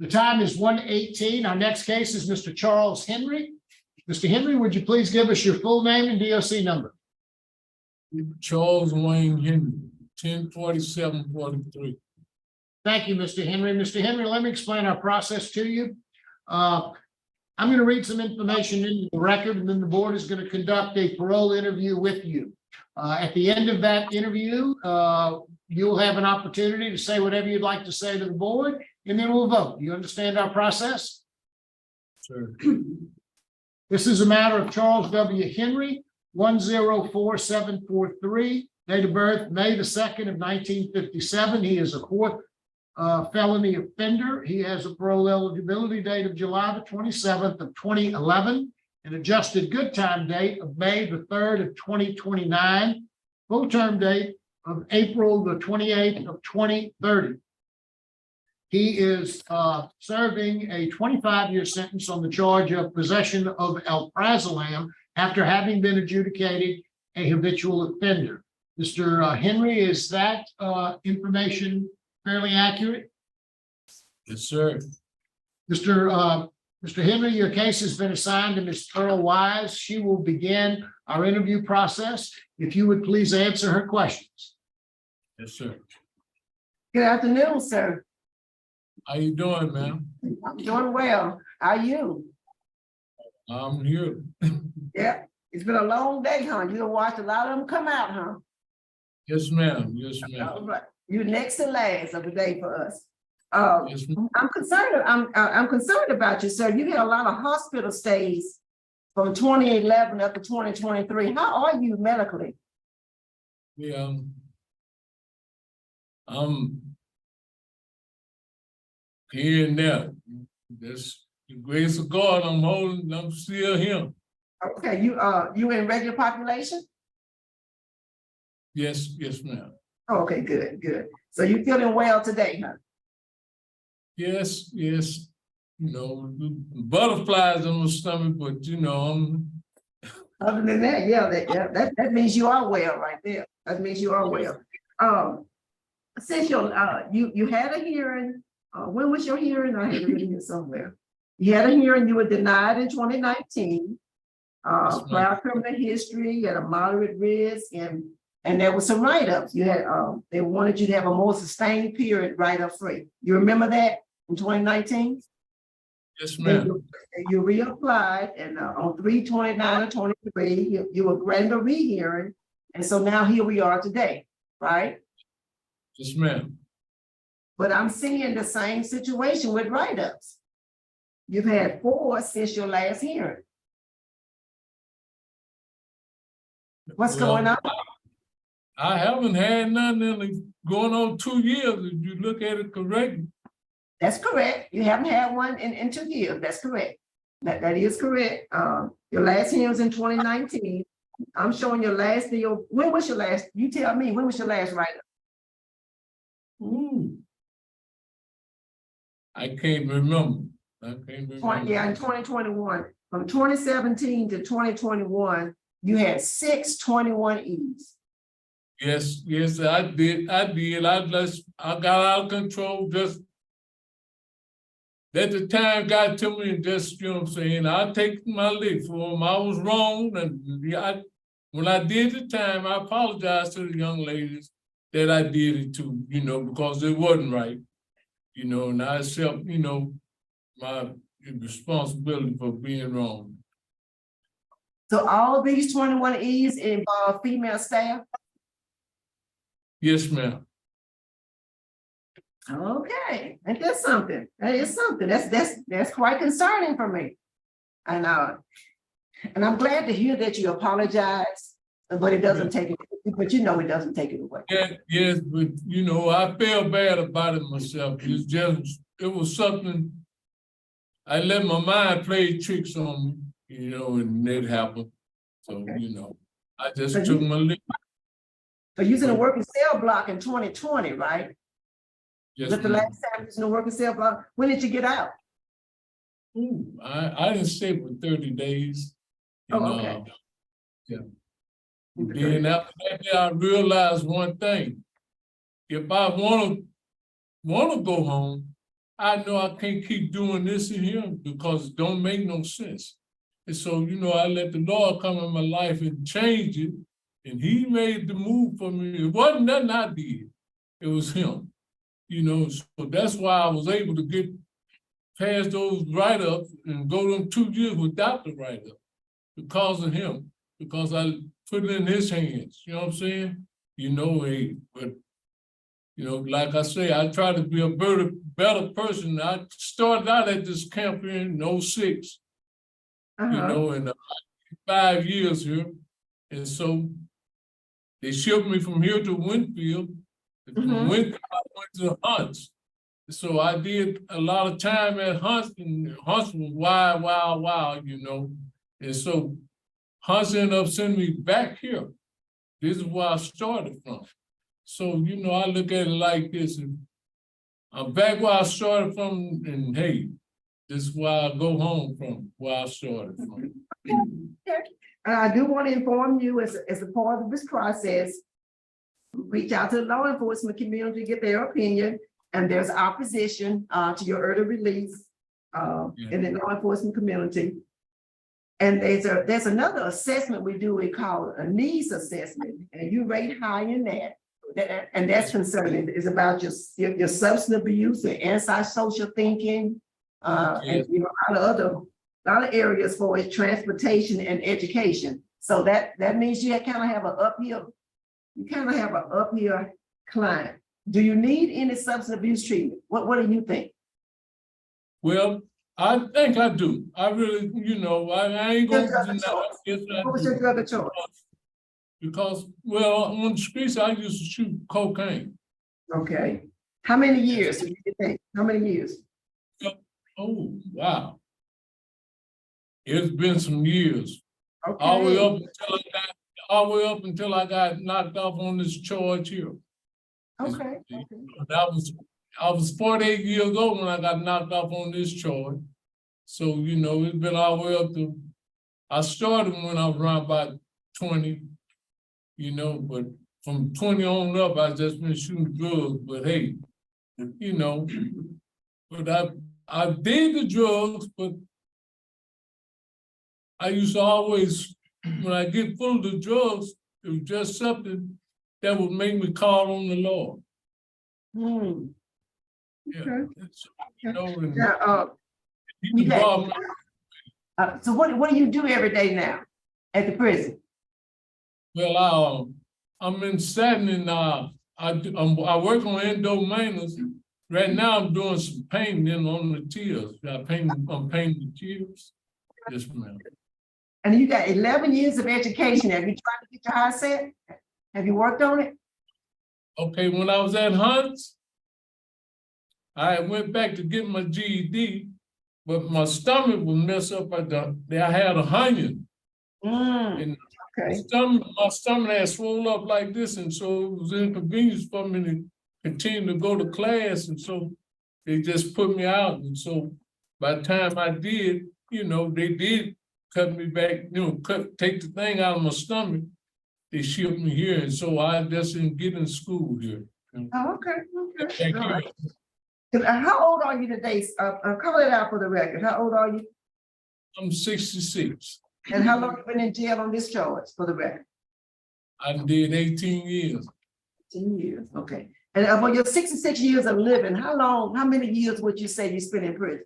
The time is 1:18. Our next case is Mr. Charles Henry. Mr. Henry, would you please give us your full name and DOC number? Charles Wayne Henry, 104743. Thank you, Mr. Henry. Mr. Henry, let me explain our process to you. I'm going to read some information into the record, and then the board is going to conduct a parole interview with you. At the end of that interview, you'll have an opportunity to say whatever you'd like to say to the board, and then we'll vote. You understand our process? Sure. This is a matter of Charles W. Henry, 104743, date of birth, May the 2nd of 1957. He is a fourth felony offender. He has a parole eligibility date of July the 27th of 2011, an adjusted good time date of May the 3rd of 2029, full term date of April the 28th of 2030. He is serving a 25-year sentence on the charge of possession of alprazolam after having been adjudicated a habitual offender. Mr. Henry, is that information fairly accurate? Yes, sir. Mr. Henry, your case has been assigned to Ms. Pearl Wise. She will begin our interview process. If you would please answer her questions. Yes, sir. Good afternoon, sir. How you doing, ma'am? I'm doing well. How are you? I'm here. Yeah, it's been a long day, huh? You done watched a lot of them come out, huh? Yes, ma'am. Yes, ma'am. All right. You're next to last of the day for us. Yes, ma'am. I'm concerned about you, sir. You had a lot of hospital stays from 2011 up to 2023. How are you medically? Yeah, I'm here and there. That's the grace of God. I'm still here. Okay, you in regular population? Yes, ma'am. Okay, good. So you feeling well today, huh? Yes. You know, butterflies in my stomach, but you know, I'm. Other than that, that means you are well right there. That means you are well. Since you had a hearing, when was your hearing? I had it written here somewhere. You had a hearing, you were denied in 2019. Prior criminal history, you had a moderate risk, and there was some write-ups. You had they wanted you to have a more sustained period write-up free. You remember that in 2019? Yes, ma'am. You reapplied, and on 3/29/23, you were granted a rehearing, and so now here we are today, right? Yes, ma'am. But I'm seeing the same situation with write-ups. You've had 4 since your last hearing. What's going on? I haven't had none in going on 2 years, if you look at it correctly. That's correct. You haven't had one in 2 years. That's correct. That is correct. Your last hearing was in 2019. I'm showing your last deal. When was your last? You tell me, when was your last write-up? Ooh. I can't remember. Yeah, in 2021. From 2017 to 2021, you had 6 21Es. Yes, I did. I got out of control. Just at the time got to me, and just, you know what I'm saying, I'll take my lick for them. I was wrong, and when I did the time, I apologized to the young ladies that I did it to, you know, because it wasn't right, you know, and I accept, you know, my responsibility for being wrong. So all these 21Es involve female staff? Yes, ma'am. Okay, and that's something. That is something. That's quite concerning for me. And I'm glad to hear that you apologize, but it doesn't take it. But you know it doesn't take it away. Yes, but you know, I feel bad about it myself. It was something. I let my mind play tricks on me, you know, and it happened. So, okay. You know, I just took my lick. So you was in a working cell block in 2020, right? Yes. Was the last time you was in a working cell block? When did you get out? Ooh, I didn't stay for 30 days. Okay. Yeah. And then after that, I realized one thing. If I want to go home, I know I can't keep doing this in here because it don't make no sense. And so, you know, I let the Lord come in my life and change it. And he made the move for me. It wasn't nothing I did. It was him. You know, so that's why I was able to get past those write-ups and go them 2 years without the write-up because of him, because I put it in his hands. You know what I'm saying? You know, but you know, like I say, I try to be a better person. I started out at this camp here in 06, you know, in 5 years here. And so they shipped me from here to Winfield. From Winfield, I went to Hunts. So I did a lot of time at Hunts, and Hunts was wild, you know. And so Hunts ended up sending me back here. This is where I started from. So, you know, I look at it like this, and I'm back where I started from, and hey, this is where I go home from, where I started from. I do want to inform you as a part of this process, reach out to the law enforcement community, get their opinion, and there's opposition to your early release in the law enforcement community. And there's another assessment we do, we call a needs assessment, and you rate high in that. And that's concerning. It's about your substance abuse and antisocial thinking, and you know, a lot of areas for it, transportation and education. So that means you kind of have an uphill, climb. Do you need any substance abuse treatment? What do you think? Well, I think I do. I really, you know, I ain't gonna deny it. What was your drug of choice? Because, well, on the streets, I used to shoot cocaine. Okay. How many years do you think? How many years? Oh, wow. It's been some years. Okay. All the way up until I got knocked off on this charge here. Okay. I was 48 years old when I got knocked off on this charge. So, you know, it's been all the way up to, I started when I was around about 20, you know, but from 20 on up, I just been shooting drugs. But hey, you know, but I did the drugs, but I used to always, when I get full of the drugs, it was just something that would make me call on the Lord. Yeah. Okay. You know, and so what do you do every day now at the prison? Well, I'm in Satin, and I work on endo maintenance. Right now, I'm doing some painting on the tears. I'm painting the tears. Yes, ma'am. And you got 11 years of education. Have you tried to get your high set? Have you worked on it? Okay, when I was at Hunts, I went back to get my GED, but my stomach was messed up. I had a hernia. And Okay. my stomach had swollen up like this, and so it was inconvenience for me to continue to go to class, and so they just put me out. And so by the time I did, you know, they did cut me back, you know, take the thing out of my stomach. They shipped me here, and so I just didn't get in school here. Oh, okay. All right. How old are you today? Call it out for the record. How old are you? I'm 66. And how long have you been in jail on this charge, for the record? I did 18 years. 18 years, okay. And for your 66 years of living, how many years would you say you spent in prison?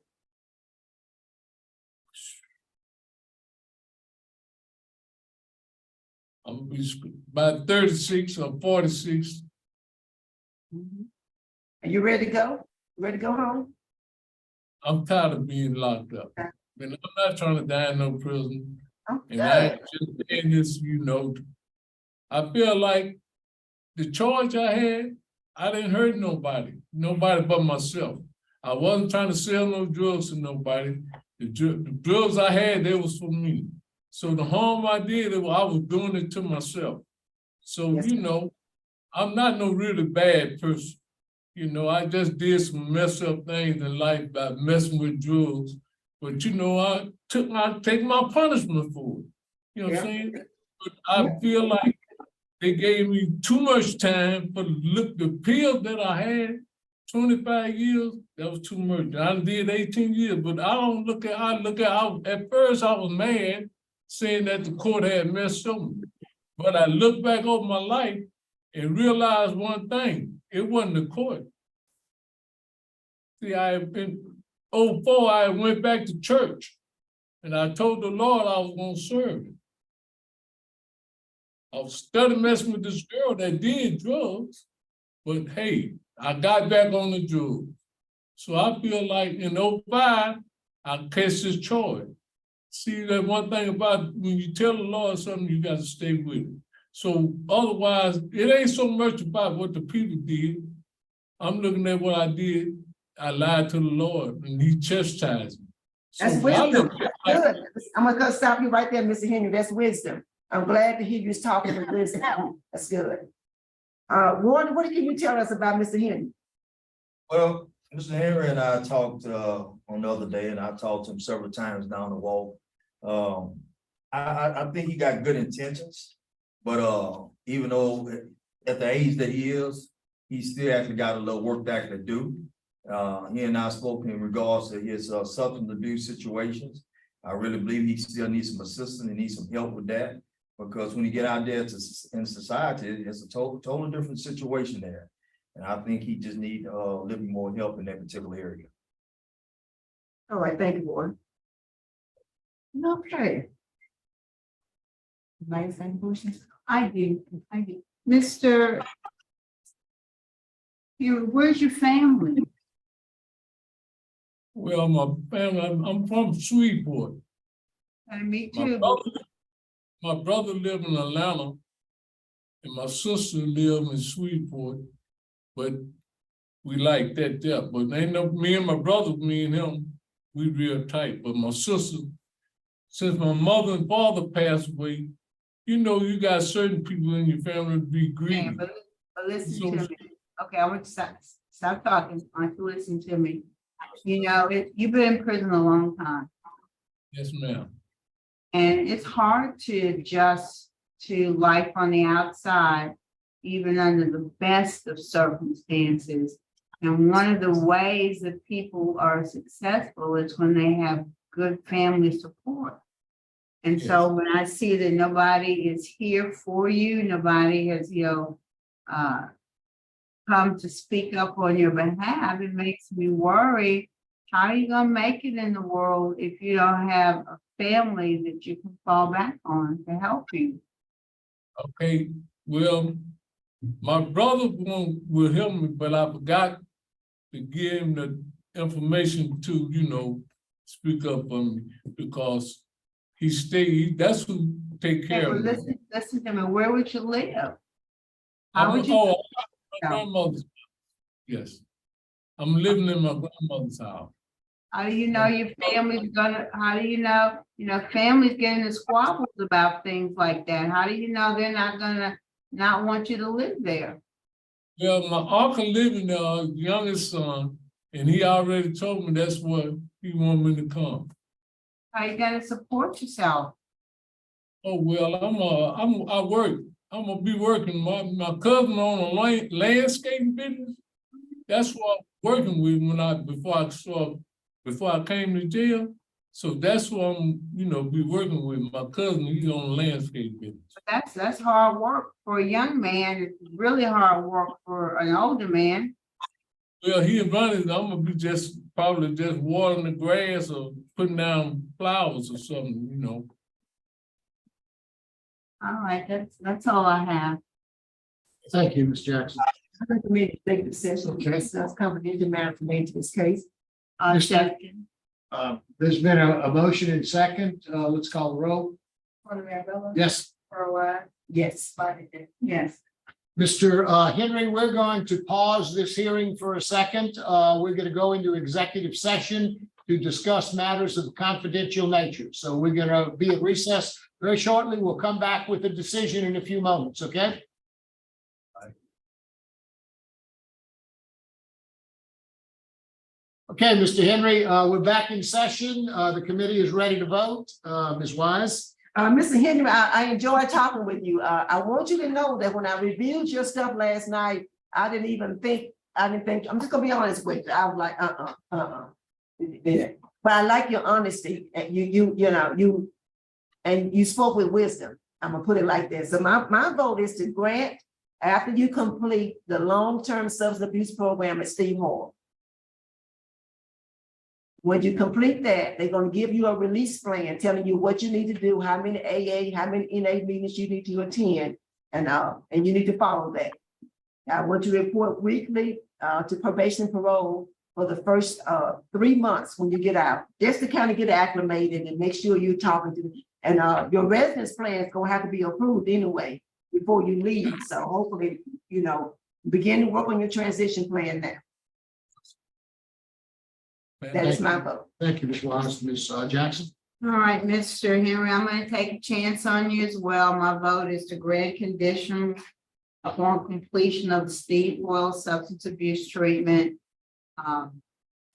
I'm about 36 or 46. Are you ready to go? Ready to go home? I'm tired of being locked up. And I'm not trying to die in no prison. Okay. And I just in this, you know, I feel like the charge I had, I didn't hurt nobody but myself. I wasn't trying to sell no drugs to nobody. The drugs I had, they was for me. So the harm I did, I was doing it to myself. So, you know, I'm not no really bad person. You know, I just did some messed up things in life by messing with drugs. But, you know, I take my punishment for it. You know what I'm saying? But I feel like they gave me too much time for the pills that I had. 25 years, that was too much. I did 18 years, but I look at, at first I was mad saying that the court had messed up me. But I look back over my life and realized one thing, it wasn't the court. See, in 04, I went back to church and I told the Lord I was gonna serve him. I was studying messing with this girl that did drugs, but hey, I got back on the drugs. So I feel like in 05, I catch this choice. See, that one thing about when you tell the Lord something, you got to stay with it. So otherwise, it ain't so much about what the people did. I'm looking at what I did. I lied to the Lord and he chastised me. So That's wisdom. Good. I'm gonna stop you right there, Mr. Henry. That's wisdom. I'm glad to hear you talking with wisdom. That's good. Warren, what can you tell us about Mr. Henry? Well, Mr. Henry and I talked on the other day, and I talked to him several times down the walk. I think he got good intentions, but even though at the age that he is, he still actually got a little work back to do. He and I spoke in regards to his substance abuse situations. I really believe he still needs some assistance and needs some help with that, because when you get out there in society, it's a total different situation there. And I think he just needs a little more help in that particular area. All right, thank you, Warren. Okay. Nice questions. I do. Mr. Where's your family? Well, my family, I'm from Shreveport. And me My too. brother lived in Atlanta and my sister lived in Shreveport, but we like that there. But ain't no, me and my brother, me and him, we real tight. But my sister, since my mother and father passed away, you know, you got certain people in your family to be Yeah, grieving. but listen to me. Okay, I want to stop talking. I want you to listen to me. You know, you've been in prison a long time. Yes, ma'am. And it's hard to adjust to life on the outside, even under the best of circumstances. And one of the ways that people are successful is when they have good family support. And so when I see that nobody is here for you, nobody has, come to speak up on your behalf, it makes me worry. How are you gonna make it in the world if you don't have a family that you can fall back on to help you? Okay, well, my brother will help me, but I forgot to give him the information to, speak up for me, because that's who take care of me. Listen to me, where would you live? I'm How would you? my grandmother's house. Yes. I'm living in my grandmother's house. How do you know your family's gonna, how do you know, families getting into squabbles about things like that? How do you know they're not gonna not want you to live there? Well, my uncle living there, youngest son, and he already told me that's what he want me to come. How you gonna support yourself? Oh, well, I work. I'm gonna be working. My cousin on a landscaping business. That's what I'm working with before I came to jail. So that's what I'm, be working with. My cousin, he's on a landscape business. But that's hard work for a young man. It's really hard work for an older man. Well, he running. I'm gonna be probably just watering the grass or putting down flowers or something, All right, that's all I have. Thank you, Ms. Jackson. I recommend executive session. Okay. Discuss confidential matter related to this case. Second. There's been a motion and second. Let's call the roll. Yes. Parole. Yes. Yes. Mr. Henry, we're going to pause this hearing for a second. We're going to go into executive session to discuss matters of confidential nature. So we're going to be at recess very shortly. We'll come back with a decision in a few moments, okay? Okay, Mr. Henry, we're back in session. The committee is ready to vote. Ms. Wise? Mr. Henry, I enjoyed talking with you. I want you to know that when I reviewed your stuff last night, I didn't even think I didn't think, I'm just gonna be honest with you. I was like, Yeah. But I like your honesty, and you know, and you spoke with wisdom. I'm gonna put it like this. So my vote is to grant after you complete the long-term substance abuse program at Steve Hall. When you complete that, they're gonna give you a release plan telling you what you need to do, how many AA, how many NA meetings you need to attend, and you need to follow that. I want you to report weekly to probation parole for the first 3 months when you get out, just to kind of get acclimated and make sure you're talking to, and your residence plan is gonna have to be approved anyway before you leave. So hopefully, you know, begin to work on your transition plan now. That is my vote. Thank you, Ms. Wallace. Ms. Jackson? All right, Mr. Henry, I'm gonna take a chance on you as well. My vote is to grant conditions upon completion of the Steve Oil substance abuse treatment. So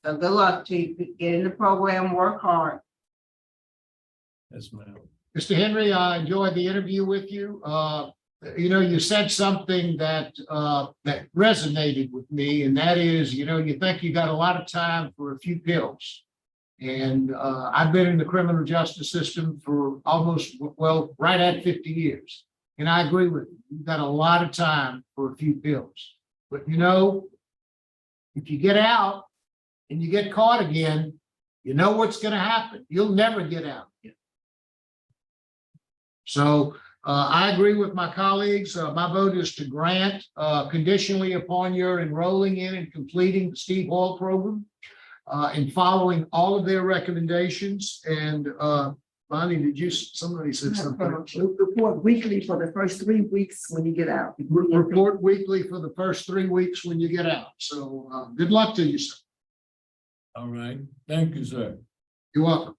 good luck to you. Get in the program, work hard. Yes, ma'am. Mr. Henry, I enjoyed the interview with you. You know, you said something that resonated with me, and that is, you know, you think you got a lot of time for a few pills. And I've been in the criminal justice system for almost, well, right at 50 years. And I agree with you. You've got a lot of time for a few pills. But you know, if you get out and you get caught again, you know what's going to happen. You'll never get out again. So I agree with my colleagues. My vote is to grant conditionally upon your enrolling in and completing the Steve Hall program and following all of their recommendations. And Bonnie, somebody said something. Report weekly for the first 3 weeks when you get out. Report weekly for the first 3 weeks when you get out. So good luck to you, sir. All right. Thank you, sir. You're welcome.